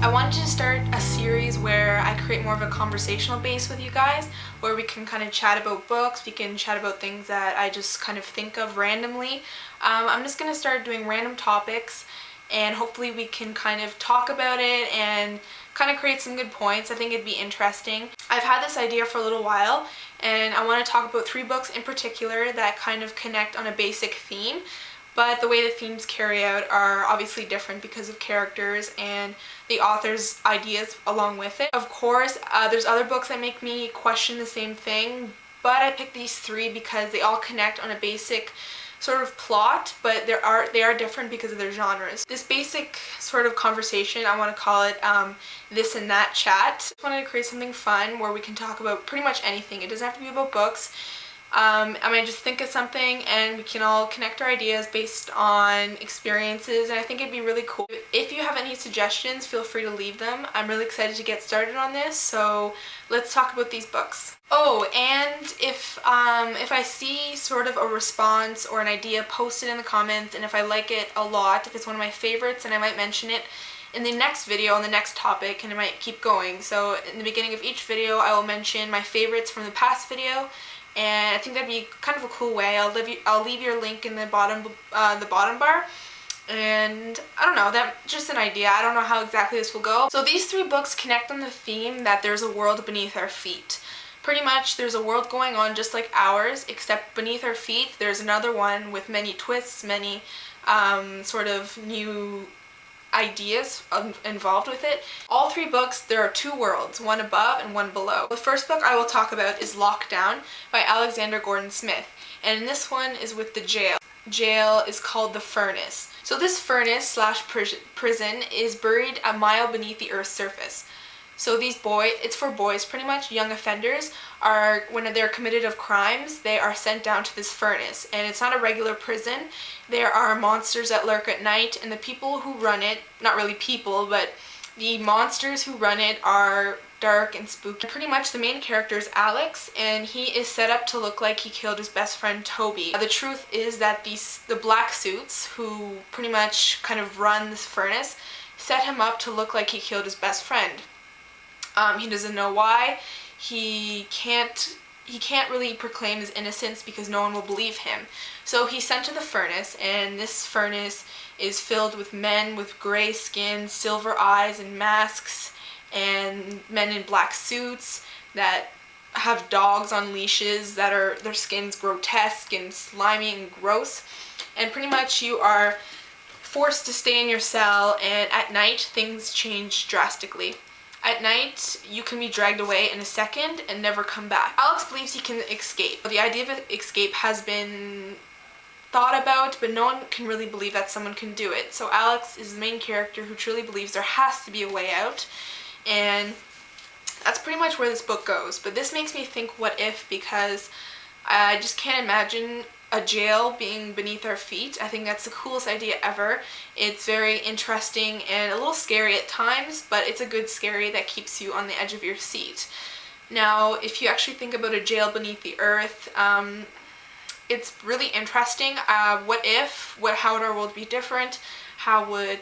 I wanted to start a series where I create more of a conversational base with you guys, where we can kind of chat about books, we can chat about things that I just kind of think of randomly. I'm just going to start doing random topics, and hopefully we can kind of talk about it and kind of create some good points. I think it'd be interesting. I've had this idea for a little while, and I want to talk about 3 books in particular that kind of connect on a basic theme. But the way the themes carry out are obviously different because of characters and the author's ideas along with it. Of course, there's other books that make me question the same thing, but I picked these 3 because they all connect on a basic sort of plot, but they are different because of their genres. This basic sort of conversation, I want to call it This and That chat. I wanted to create something fun where we can talk about pretty much anything. It doesn't have to be about books. I might just think of something and we can all connect our ideas based on experiences, and I think it'd be really cool. If you have any suggestions, feel free to leave them. I'm really excited to get started on this, so let's talk about these books. Oh, and if I see sort of a response or an idea posted in the comments, and if I like it a lot, if it's one of my favorites, and I might mention it in the next video on the next topic, and it might keep going. So in the beginning of each video, I will mention my favorites from the past video, and I think that'd be kind of a cool way. I'll leave your link in the bottom bar, and I don't know, that's just an idea. I don't know how exactly this will go. So these 3 books connect on the theme that there's a world beneath our feet. Pretty much there's a world going on just like ours, except beneath our feet there's another one with many twists, many sort of new ideas involved with it. All 3 books, there are 2 worlds, one above and one below. The first book I will talk about is Lockdown by Alexander Gordon Smith, and this one is with the jail. Jail is called the Furnace. So this furnace slash prison is buried a mile beneath the Earth's surface. So these it's for boys pretty much. Young offenders are, when they're committed of crimes, they are sent down to this furnace, and it's not a regular prison. There are monsters that lurk at night, and the people who run it, not really people, but the monsters who run it are dark and spooky. Pretty much the main character is Alex, and he is set up to look like he killed his best friend Toby. The truth is that the black suits who pretty much kind of run this furnace set him up to look like he killed his best friend. He doesn't know why. He can't really proclaim his innocence because no one will believe him. So he's sent to the furnace, and this furnace is filled with men with gray skin, silver eyes, and masks, and men in black suits that have dogs on leashes that are, their skin's grotesque and slimy and gross. And pretty much you are forced to stay in your cell, and at night things change drastically. At night, you can be dragged away in a second and never come back. Alex believes he can escape. The idea of escape has been thought about, but no one can really believe that someone can do it. So Alex is the main character who truly believes there has to be a way out, and that's pretty much where this book goes. But this makes me think, what if, because I just can't imagine a jail being beneath our feet. I think that's the coolest idea ever. It's very interesting and a little scary at times, but it's a good scary that keeps you on the edge of your seat. Now, if you actually think about a jail beneath the earth, it's really interesting. How would our world be different? How would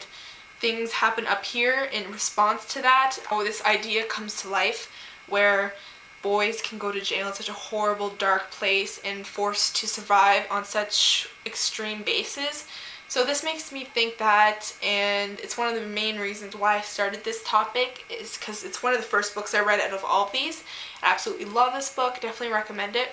things happen up here in response to that? Oh, this idea comes to life where boys can go to jail in such a horrible, dark place and forced to survive on such extreme bases. So this makes me think that, and it's one of the main reasons why I started this topic, is because it's one of the first books I read out of all of these. I absolutely love this book, definitely recommend it.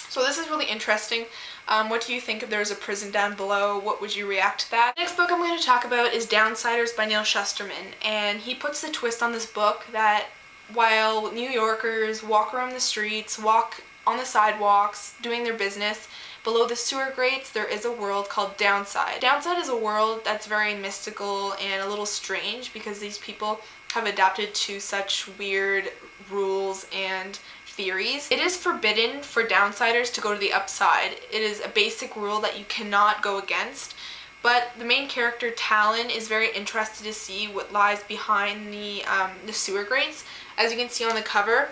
So this is really interesting. What do you think if there was a prison down below? What would you react to that? The next book I'm going to talk about is Downsiders by Neal Shusterman, and he puts the twist on this book that while New Yorkers walk around the streets, walk on the sidewalks, doing their business, below the sewer grates there is a world called Downside. Downside is a world that's very mystical and a little strange because these people have adapted to such weird rules and theories. It is forbidden for downsiders to go to the upside. It is a basic rule that you cannot go against. But the main character, Talon, is very interested to see what lies behind the sewer grates. As you can see on the cover,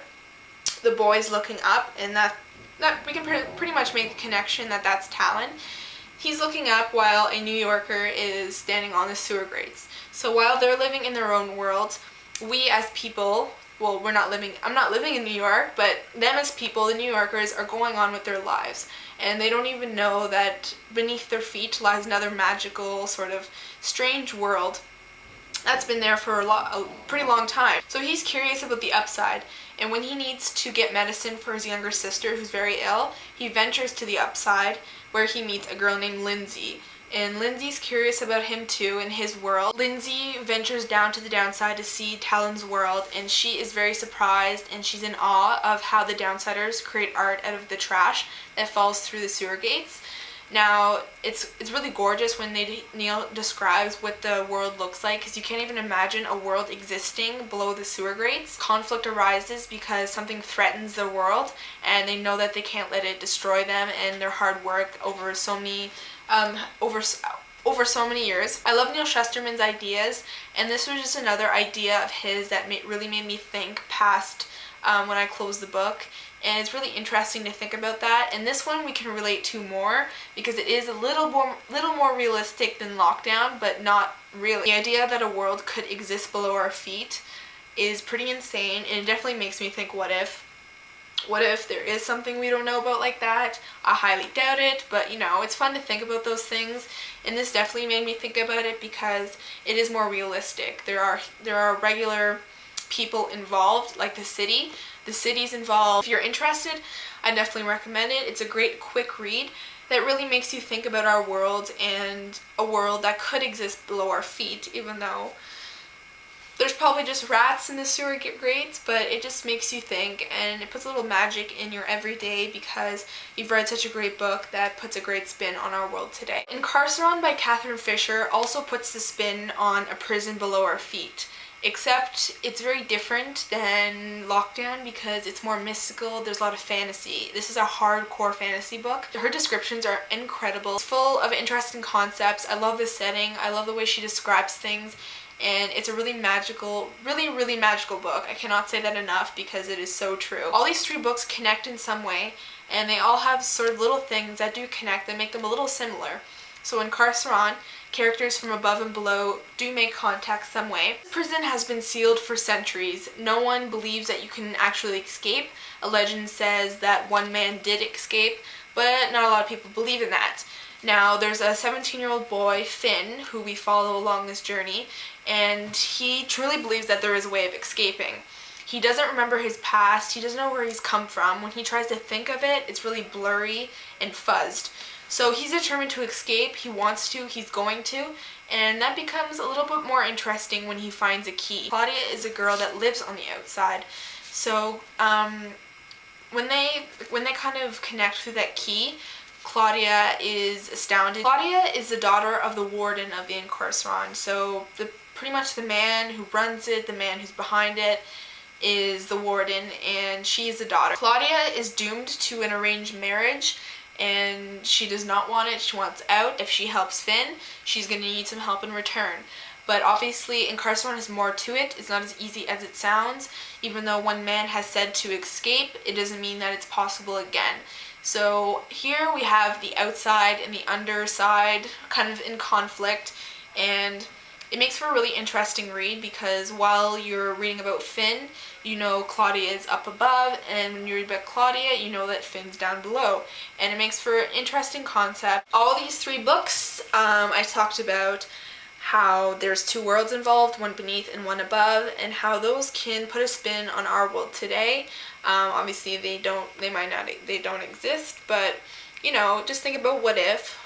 the boy is looking up, and that we can pretty much make the connection that that's Talon. He's looking up while a New Yorker is standing on the sewer grates. So while they're living in their own world, we as people, well, I'm not living in New York, but them as people, the New Yorkers, are going on with their lives. And they don't even know that beneath their feet lies another magical, sort of strange world that's been there for a pretty long time. So he's curious about the upside, and when he needs to get medicine for his younger sister who's very ill, he ventures to the upside where he meets a girl named Lindsay. And Lindsay's curious about him too and his world. Lindsay ventures down to the downside to see Talon's world, and she is very surprised and she's in awe of how the downsiders create art out of the trash that falls through the sewer gates. Now, it's really gorgeous when Neil describes what the world looks like, because you can't even imagine a world existing below the sewer grates. Conflict arises because something threatens the world, and they know that they can't let it destroy them and their hard work over so many years. I love Neil Shusterman's ideas, and this was just another idea of his that really made me think past when I closed the book. And it's really interesting to think about that. And this one we can relate to more because it is a little more realistic than Lockdown, but not really. The idea that a world could exist below our feet is pretty insane, and it definitely makes me think, what if? What if there is something we don't know about like that? I highly doubt it, but you know, it's fun to think about those things, and this definitely made me think about it because it is more realistic. There are regular people involved, like the city. The city's involved. If you're interested, I definitely recommend it. It's a great quick read that really makes you think about our world and a world that could exist below our feet, even though there's probably just rats in the sewer grates, but it just makes you think, and it puts a little magic in your everyday because you've read such a great book that puts a great spin on our world today. Incarceron by Catherine Fisher also puts the spin on a prison below our feet. Except it's very different than Lockdown because it's more mystical. There's a lot of fantasy. This is a hardcore fantasy book. Her descriptions are incredible. It's full of interesting concepts. I love the setting. I love the way she describes things. And it's a really magical, really magical book. I cannot say that enough because it is so true. All these three books connect in some way, and they all have sort of little things that do connect that make them a little similar. So in Incarceron, characters from above and below do make contact some way. Prison has been sealed for centuries. No one believes that you can actually escape. A legend says that one man did escape, but not a lot of people believe in that. Now, there's a 17-year-old boy, Finn, who we follow along this journey, and he truly believes that there is a way of escaping. He doesn't remember his past. He doesn't know where he's come from. When he tries to think of it, it's really blurry and fuzzed. So he's determined to escape. He wants to, he's going to, and that becomes a little bit more interesting when he finds a key. Claudia is a girl that lives on the outside. So when they kind of connect through that key, Claudia is astounded. Claudia is the daughter of the warden of the Incarceron. So pretty much the man who runs it, the man who's behind it, is the warden, and she is the daughter. Claudia is doomed to an arranged marriage, and she does not want it. She wants out. If she helps Finn, she's going to need some help in return. But obviously, Incarceron has more to it. It's not as easy as it sounds. Even though one man has said to escape, it doesn't mean that it's possible again. So here we have the outside and the underside kind of in conflict, and it makes for a really interesting read because while you're reading about Finn, you know Claudia is up above, and when you read about Claudia, you know that Finn's down below. And it makes for an interesting concept. All these three books, I talked about how there's two worlds involved, one beneath and one above, and how those can put a spin on our world today. Obviously they don't exist, but you know, just think about what if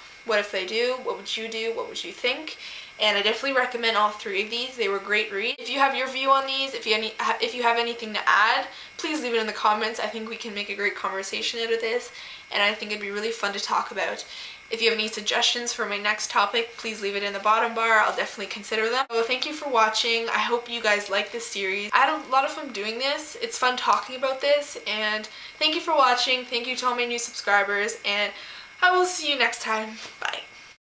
they do, what would you do, what would you think? And I definitely recommend all three of these. They were great reads. If you have your view on these, if you have anything to add, please leave it in the comments. I think we can make a great conversation out of this, and I think it'd be really fun to talk about. If you have any suggestions for my next topic, please leave it in the bottom bar. I'll definitely consider them. So thank you for watching. I hope you guys like this series. I had a lot of fun doing this. It's fun talking about this, and thank you for watching. Thank you to all my new subscribers, and I will see you next time. Bye.